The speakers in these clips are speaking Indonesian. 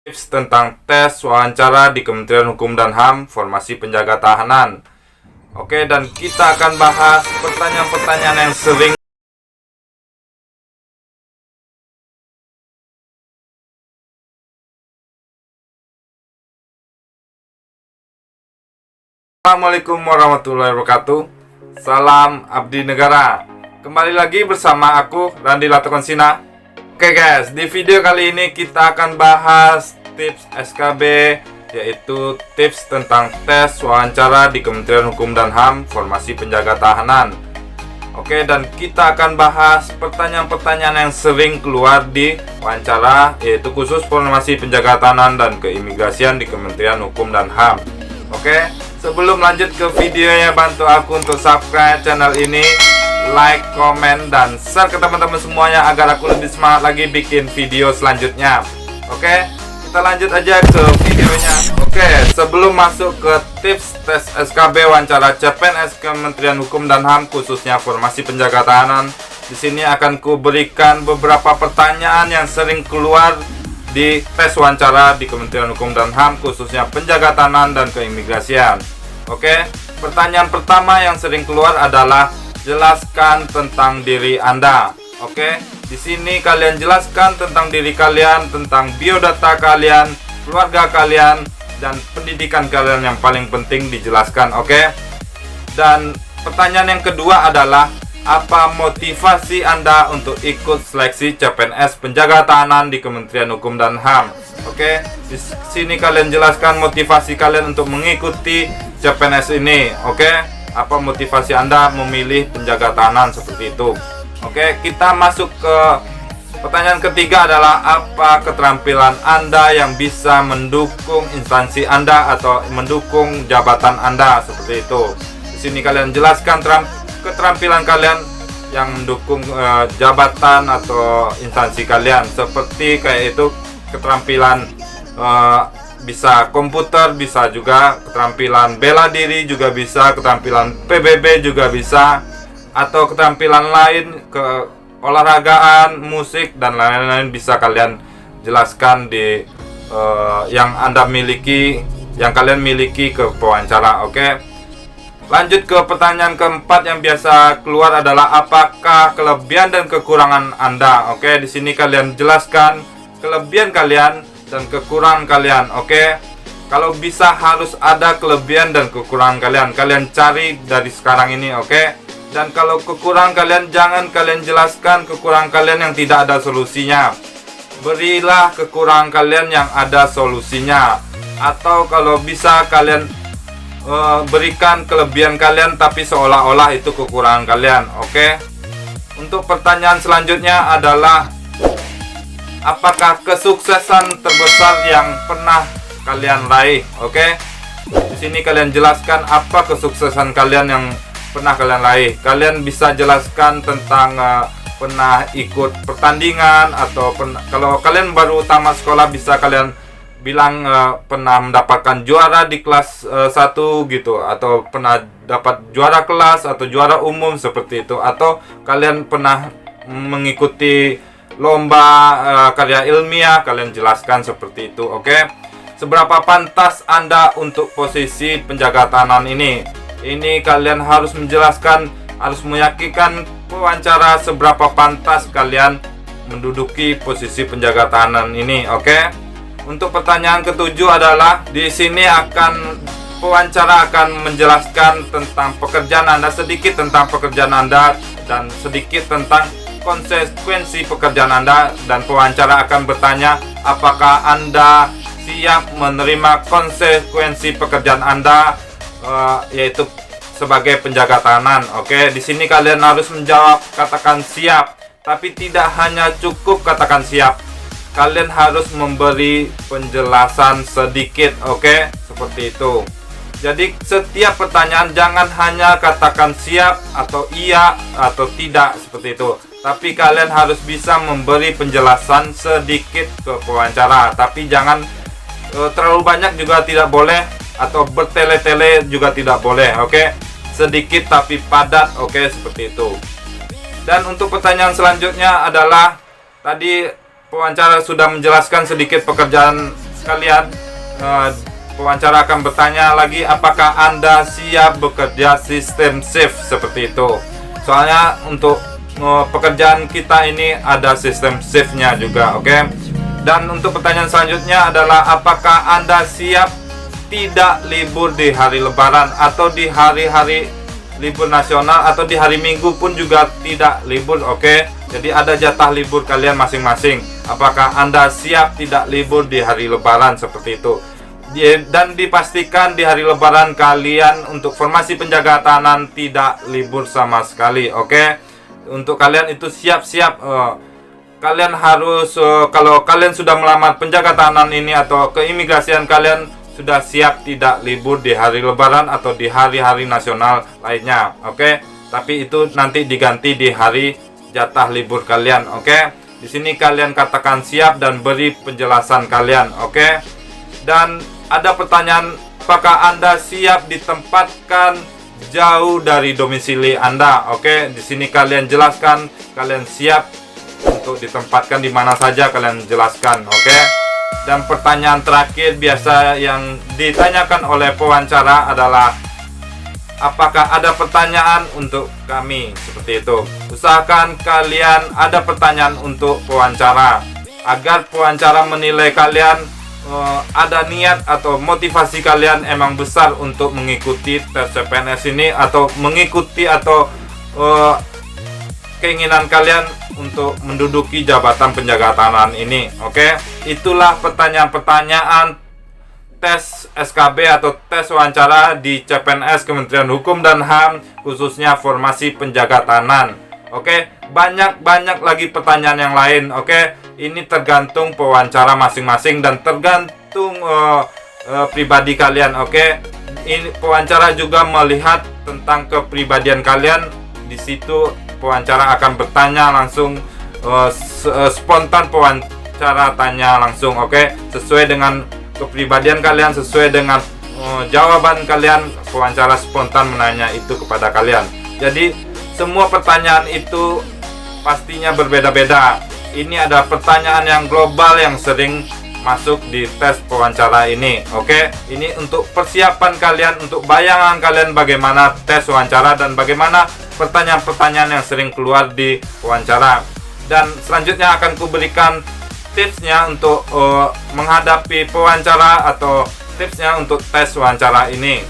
Tips tentang tes wawancara di Kementerian Hukum dan HAM Formasi Penjaga Tahanan. Oke, dan kita akan bahas pertanyaan-pertanyaan yang sering Assalamualaikum warahmatullahi wabarakatuh. Salam abdi negara. Kembali lagi bersama aku Randi Latukonsina. Oke guys, di video kali ini kita akan bahas tips SKB, yaitu tips tentang tes wawancara di Kementerian Hukum dan HAM Formasi Penjaga Tahanan. Oke, dan kita akan bahas pertanyaan-pertanyaan yang sering keluar di wawancara, yaitu khusus Formasi Penjaga Tahanan dan Keimigrasian di Kementerian Hukum dan HAM. Oke, sebelum lanjut ke videonya, bantu aku untuk subscribe channel ini, like, komen, dan share ke teman-teman semuanya agar aku lebih semangat lagi bikin video selanjutnya. Oke, kita lanjut aja ke videonya. Oke, sebelum masuk ke tips tes SKB wawancara CPNS Kementerian Hukum dan HAM khususnya Formasi Penjaga Tahanan, di sini akan ku berikan beberapa pertanyaan yang sering keluar di tes wawancara di Kementerian Hukum dan HAM khususnya Penjaga Tahanan dan Keimigrasian. Oke, pertanyaan pertama yang sering keluar adalah jelaskan tentang diri Anda. Oke, di sini kalian jelaskan tentang diri kalian, tentang biodata kalian, keluarga kalian, dan pendidikan kalian yang paling penting dijelaskan. Oke. Dan pertanyaan yang kedua adalah apa motivasi Anda untuk ikut seleksi CPNS Penjaga Tahanan di Kementerian Hukum dan HAM? Oke, di sini kalian jelaskan motivasi kalian untuk mengikuti CPNS ini. Oke. Apa motivasi Anda memilih penjaga tahanan seperti itu? Oke, kita masuk ke pertanyaan ketiga adalah apa keterampilan Anda yang bisa mendukung instansi Anda atau mendukung jabatan Anda seperti itu. Di sini kalian jelaskan keterampilan kalian yang mendukung jabatan atau instansi kalian, seperti kayak itu keterampilan bisa komputer, bisa juga keterampilan bela diri, juga bisa keterampilan PBB, juga bisa, atau keterampilan lain ke olahragaan, musik, dan lain-lain bisa kalian jelaskan di yang Anda miliki, yang kalian miliki ke pewawancara. Oke, lanjut ke pertanyaan keempat yang biasa keluar adalah apakah kelebihan dan kekurangan Anda. Oke, di sini kalian jelaskan kelebihan kalian dan kekurangan kalian. Oke, kalau bisa harus ada kelebihan dan kekurangan kalian, kalian cari dari sekarang ini. Oke, dan kalau kekurangan kalian, jangan kalian jelaskan kekurangan kalian yang tidak ada solusinya. Berilah kekurangan kalian yang ada solusinya. Atau kalau bisa kalian berikan kelebihan kalian tapi seolah-olah itu kekurangan kalian. Oke. Untuk pertanyaan selanjutnya adalah apakah kesuksesan terbesar yang pernah kalian raih? Oke. Di sini kalian jelaskan apa kesuksesan kalian yang pernah kalian raih. Kalian bisa jelaskan tentang pernah ikut pertandingan, atau kalau kalian baru tamat sekolah bisa kalian bilang pernah mendapatkan juara di kelas 1 gitu, atau pernah dapat juara kelas atau juara umum seperti itu, atau kalian pernah mengikuti lomba karya ilmiah, kalian jelaskan seperti itu. Oke. Seberapa pantas Anda untuk posisi penjaga tahanan ini? Ini kalian harus menjelaskan, harus meyakinkan pewawancara seberapa pantas kalian menduduki posisi penjaga tahanan ini. Oke. Untuk pertanyaan ketujuh adalah di sini pewawancara akan menjelaskan tentang pekerjaan Anda, sedikit tentang pekerjaan Anda dan sedikit tentang konsekuensi pekerjaan Anda, dan pewawancara akan bertanya apakah Anda siap menerima konsekuensi pekerjaan Anda, yaitu sebagai penjaga tahanan. Oke, di sini kalian harus menjawab katakan siap, tapi tidak hanya cukup katakan siap. Kalian harus memberi penjelasan sedikit. Oke, seperti itu. Jadi setiap pertanyaan jangan hanya katakan siap atau iya atau tidak seperti itu, tapi kalian harus bisa memberi penjelasan sedikit ke pewawancara. Tapi jangan terlalu banyak juga tidak boleh, atau bertele-tele juga tidak boleh. Oke, sedikit tapi padat. Oke, seperti itu. Dan untuk pertanyaan selanjutnya adalah tadi pewawancara sudah menjelaskan sedikit pekerjaan kalian, pewawancara akan bertanya lagi apakah Anda siap bekerja sistem shift seperti itu. Soalnya untuk pekerjaan kita ini ada sistem shiftnya juga, oke? Dan untuk pertanyaan selanjutnya adalah apakah Anda siap tidak libur di hari Lebaran atau di hari-hari libur nasional atau di hari Minggu pun juga tidak libur, oke? Jadi ada jatah libur kalian masing-masing. Apakah Anda siap tidak libur di hari Lebaran seperti itu? Dan dipastikan di hari Lebaran kalian untuk formasi penjaga tahanan tidak libur sama sekali, oke? Untuk kalian itu siap-siap. Kalian harus kalau kalian sudah melamar penjaga tahanan ini atau keimigrasian, kalian sudah siap tidak libur di hari Lebaran atau di hari-hari nasional lainnya, oke? Tapi itu nanti diganti di hari jatah libur kalian, oke? Di sini kalian katakan siap dan beri penjelasan kalian, oke? Dan ada pertanyaan, apakah Anda siap ditempatkan jauh dari domisili Anda, oke? Di sini kalian jelaskan kalian siap untuk ditempatkan di mana saja, kalian jelaskan, oke? Dan pertanyaan terakhir biasa yang ditanyakan oleh pewawancara adalah apakah ada pertanyaan untuk kami, seperti itu. Usahakan kalian ada pertanyaan untuk pewawancara agar pewawancara menilai kalian ada niat atau motivasi kalian emang besar untuk mengikuti tes CPNS ini atau mengikuti atau keinginan kalian untuk menduduki jabatan penjaga tahanan ini, oke? Itulah pertanyaan-pertanyaan tes SKB atau tes wawancara di CPNS Kementerian Hukum dan HAM, khususnya formasi penjaga tahanan, oke? Banyak lagi pertanyaan yang lain, oke? Ini tergantung pewawancara masing-masing dan tergantung pribadi kalian, oke? Ini pewawancara juga melihat tentang kepribadian kalian. Di situ pewawancara akan bertanya langsung, spontan pewawancara tanya langsung, oke? Sesuai dengan kepribadian kalian, sesuai dengan jawaban kalian, pewawancara spontan menanya itu kepada kalian. Jadi semua pertanyaan itu pastinya berbeda-beda. Ini ada pertanyaan yang global yang sering masuk di tes pewawancara ini, oke? Ini untuk persiapan kalian, untuk bayangan kalian bagaimana tes wawancara dan bagaimana pertanyaan-pertanyaan yang sering keluar di wawancara. Dan selanjutnya akan kuberikan tipsnya untuk menghadapi pewawancara atau tipsnya untuk tes wawancara ini.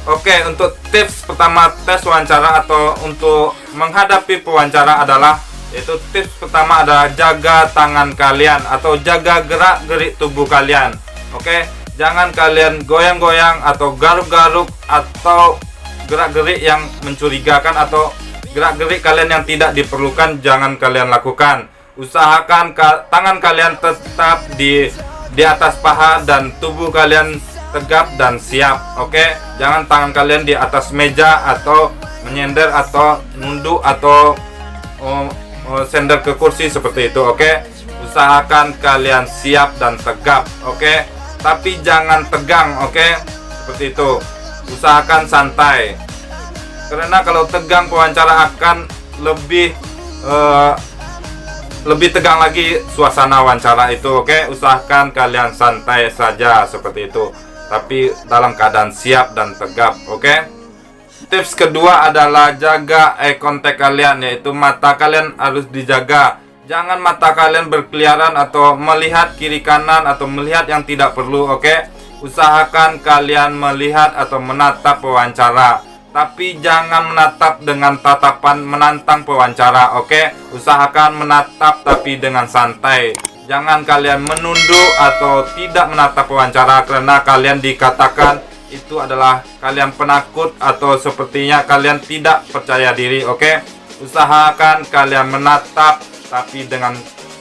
Oke, untuk tips pertama tes wawancara atau untuk menghadapi pewawancara adalah, yaitu tips pertama adalah jaga tangan kalian atau jaga gerak-gerik tubuh kalian, oke? Jangan kalian goyang-goyang atau garuk-garuk atau gerak-gerik yang mencurigakan atau gerak-gerik kalian yang tidak diperlukan, jangan kalian lakukan. Usahakan tangan kalian tetap di atas paha dan tubuh kalian tegap dan siap, oke? Jangan tangan kalian di atas meja atau menyender atau nunduk atau sender ke kursi seperti itu, oke? Usahakan kalian siap dan tegap, oke? Tapi jangan tegang, oke? Seperti itu. Usahakan santai. Karena kalau tegang pewawancara akan lebih tegang lagi suasana wawancara itu, oke? Usahakan kalian santai saja seperti itu, tapi dalam keadaan siap dan tegap, oke? Tips kedua adalah jaga eye contact kalian, yaitu mata kalian harus dijaga. Jangan mata kalian berkeliaran atau melihat kiri kanan atau melihat yang tidak perlu, oke? Usahakan kalian melihat atau menatap pewawancara, tapi jangan menatap dengan tatapan menantang pewawancara, oke? Usahakan menatap tapi dengan santai. Jangan kalian menunduk atau tidak menatap pewawancara karena kalian dikatakan itu adalah kalian penakut atau sepertinya kalian tidak percaya diri, oke? Usahakan kalian menatap tapi dengan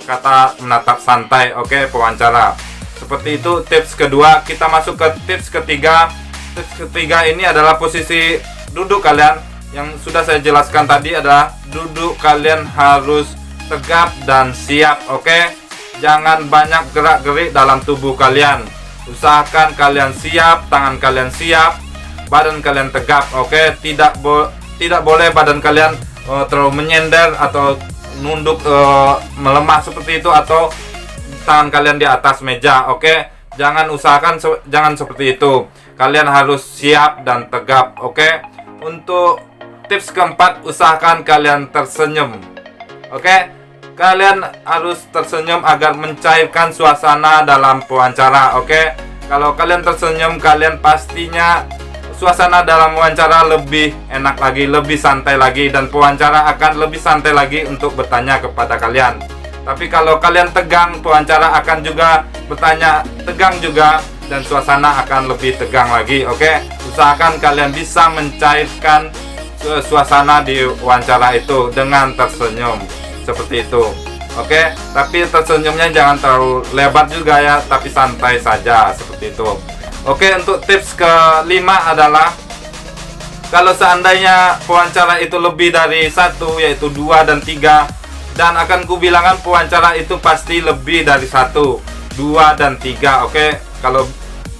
kata menatap santai, oke, pewawancara. Seperti itu tips kedua. Kita masuk ke tips ketiga. Tips ketiga ini adalah posisi duduk kalian. Yang sudah saya jelaskan tadi adalah duduk kalian harus tegap dan siap, oke? Jangan banyak gerak-gerik dalam tubuh kalian. Usahakan kalian siap, tangan kalian siap, badan kalian tegap, oke? Tidak boleh badan kalian terlalu menyender atau nunduk melemah seperti itu atau tangan kalian di atas meja, oke? jangan seperti itu. Kalian harus siap dan tegap, oke? Untuk tips keempat, usahakan kalian tersenyum. Oke? Kalian harus tersenyum agar mencairkan suasana dalam pewawancara, oke? Kalau kalian tersenyum, kalian pastinya suasana dalam wawancara lebih enak lagi, lebih santai lagi, dan pewawancara akan lebih santai lagi untuk bertanya kepada kalian. Tapi kalau kalian tegang, pewawancara akan juga bertanya tegang juga, dan suasana akan lebih tegang lagi, oke? Usahakan kalian bisa mencairkan suasana di wawancara itu dengan tersenyum seperti itu, oke? Tapi tersenyumnya jangan terlalu lebar juga ya, tapi santai saja seperti itu. Oke, untuk tips kelima adalah kalau seandainya pewawancara itu lebih dari satu, yaitu 2 dan 3, dan akan kubilangkan pewawancara itu pasti lebih dari 1, 2 dan 3, oke? Kalau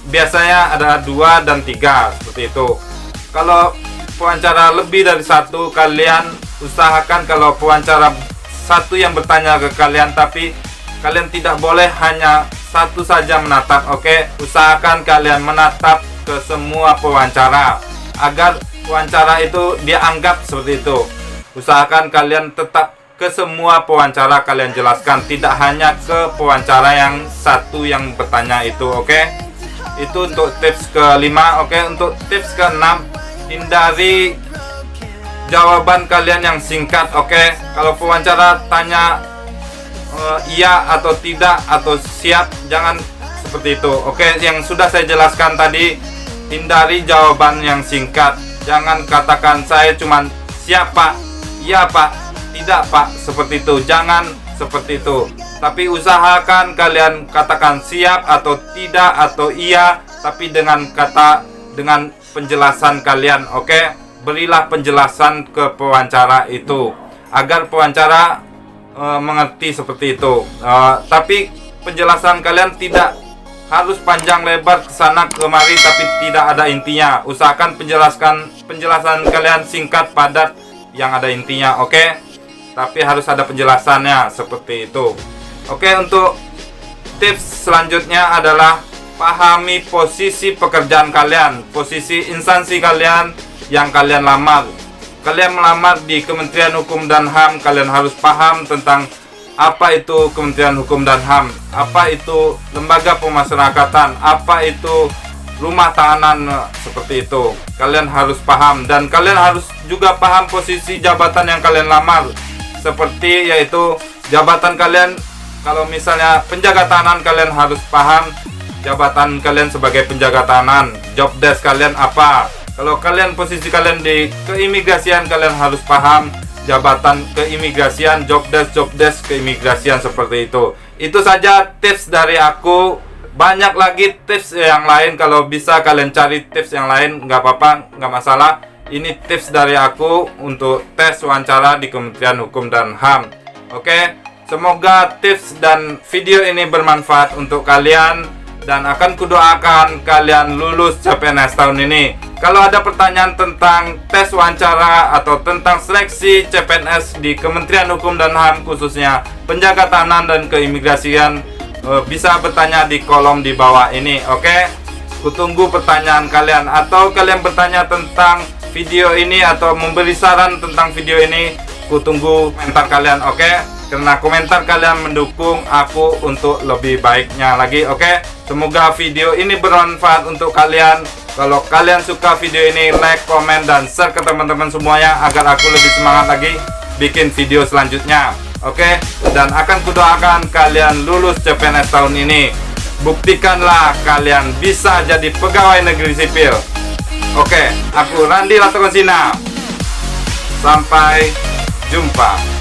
biasanya ada 2 dan 3 seperti itu. Kalau pewawancara lebih dari 1, kalian usahakan kalau pewawancara 1 yang bertanya ke kalian, tapi kalian tidak boleh hanya 1 saja menatap, oke? Usahakan kalian menatap ke semua pewawancara agar wawancara itu dianggap seperti itu. Usahakan kalian tetap ke semua pewawancara kalian jelaskan, tidak hanya ke pewawancara yang 1 yang bertanya itu, oke? Itu untuk tips kelima, oke? Untuk tips keenam, hindari jawaban kalian yang singkat, oke? Kalau pewawancara tanya iya atau tidak atau siap, jangan seperti itu, oke? Yang sudah saya jelaskan tadi, hindari jawaban yang singkat. Jangan katakan saya cuman siap pak, iya pak, tidak pak, seperti itu. Jangan seperti itu. Tapi usahakan kalian katakan siap atau tidak atau iya, tapi dengan penjelasan kalian, oke? Berilah penjelasan ke pewawancara itu agar pewawancara mengerti seperti itu. Tapi penjelasan kalian tidak harus panjang lebar kesana kemari, tapi tidak ada intinya. Usahakan penjelasan kalian singkat, padat, yang ada intinya, oke? Tapi harus ada penjelasannya seperti itu. Oke, untuk tips selanjutnya adalah pahami posisi pekerjaan kalian, posisi instansi kalian yang kalian lamar. Kalian melamar di Kementerian Hukum dan HAM, kalian harus paham tentang apa itu Kementerian Hukum dan HAM, apa itu lembaga pemasyarakatan, apa itu rumah tahanan, seperti itu. Kalian harus paham, dan kalian harus juga paham posisi jabatan yang kalian lamar, seperti yaitu jabatan kalian. Kalau misalnya penjaga tahanan, kalian harus paham jabatan kalian sebagai penjaga tahanan, job desk kalian apa. Kalau kalian posisi kalian di keimigrasian, kalian harus paham jabatan keimigrasian, job desk keimigrasian, seperti itu. Itu saja tips dari aku. Banyak lagi tips yang lain, kalau bisa kalian cari tips yang lain, nggak apa-apa, nggak masalah. Ini tips dari aku untuk tes wawancara di Kementerian Hukum dan HAM. Oke, semoga tips dan video ini bermanfaat untuk kalian, dan akan kudoakan kalian lulus CPNS tahun ini. Kalau ada pertanyaan tentang tes wawancara atau tentang seleksi CPNS di Kementerian Hukum dan HAM, khususnya penjaga tahanan dan keimigrasian, bisa bertanya di kolom di bawah ini, oke? Kutunggu pertanyaan kalian, atau kalian bertanya tentang video ini atau memberi saran tentang video ini, kutunggu komentar kalian, oke? Karena komentar kalian mendukung aku untuk lebih baiknya lagi, oke? Semoga video ini bermanfaat untuk kalian. Kalau kalian suka video ini, like, komen, dan share ke teman-teman semuanya agar aku lebih semangat lagi bikin video selanjutnya, oke? Dan akan kudoakan kalian lulus CPNS tahun ini. Buktikanlah kalian bisa jadi pegawai negeri sipil. Oke, aku Randi Latronsina. Sampai jumpa.